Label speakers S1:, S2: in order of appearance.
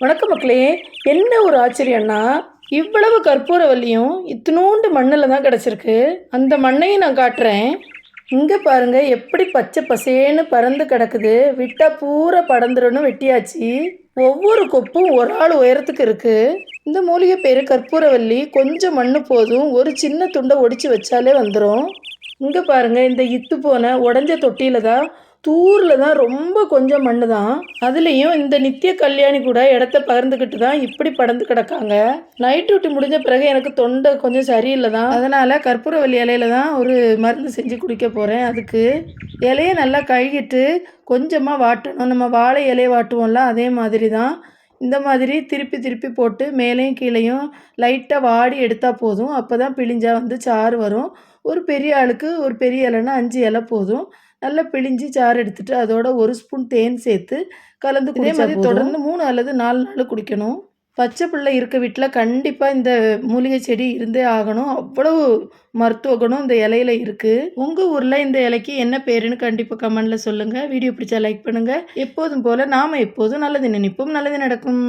S1: வணக்கம் மக்களே. என்ன ஒரு ஆச்சரியம்னா, இவ்வளவு கற்பூரவல்லியும் இத்துணூண்டு மண்ணில் தான் கிடச்சிருக்கு. அந்த மண்ணையும் நான் காட்டுறேன். இங்கே பாருங்க எப்படி பச்சை பசேன்னு பறந்து கிடக்குது. விட்டால் பூரா படந்துருன்னு வெட்டியாச்சு. ஒவ்வொரு கொப்பும் ஒரு ஆள் உயரத்துக்கு இருக்குது. இந்த மூலிகை பேர் கற்பூரவல்லி. கொஞ்சம் மண் போதும், ஒரு சின்ன துண்டை ஒடிச்சு வச்சாலே வந்துடும். இங்கே பாருங்கள், இந்த இத்து போன உடஞ்ச தொட்டியில் தான் தூரில் தான் ரொம்ப கொஞ்சம் மண்ணு தான். அதுலேயும் இந்த நித்திய கல்யாணி கூட இடத்த பகிர்ந்துக்கிட்டு தான் இப்படி படந்து கிடக்காங்க. நைட் டியூட்டி முடிஞ்ச பிறகு எனக்கு தொண்டை கொஞ்சம் சரியில்லை தான். அதனால் கற்பூரவல்லி இலையில தான் ஒரு மருந்து செஞ்சு குடிக்க போகிறேன். அதுக்கு இலையை நல்லா கழுகிட்டு கொஞ்சமாக வாட்டணும். நம்ம வாழை இலையை வாட்டுவோம்ல, அதே மாதிரி தான். இந்த மாதிரி திருப்பி திருப்பி போட்டு மேலேயும் கீழேயும் லைட்டாக வாடி எடுத்தால் போதும். அப்போ தான் பிழிஞ்சா வந்து சாறு வரும். ஒரு பெரிய ஆளுக்கு ஒரு பெரிய இலைன்னா 5 இலை போதும். நல்லா பிழிஞ்சு சாறு எடுத்துட்டு அதோட 1 ஸ்பூன் தேன் சேர்த்து கலந்து இதே மாதிரி தொடர்ந்து 3 அல்லது 4 நாள் குடிக்கணும். பச்சை பிள்ளை இருக்க வீட்டில் கண்டிப்பாக இந்த மூலிகை செடி இருந்தே ஆகணும். அவ்வளவு மருத்துவ குணம் இந்த இலையில இருக்குது. உங்கள் ஊரில் இந்த இலைக்கு என்ன பேருன்னு கண்டிப்பாக கமெண்டில் சொல்லுங்கள். வீடியோ பிடிச்சா லைக் பண்ணுங்கள். எப்போதும் போல் நாம் எப்போதும் நல்லது நினைப்போம், நல்லது நடக்கும்.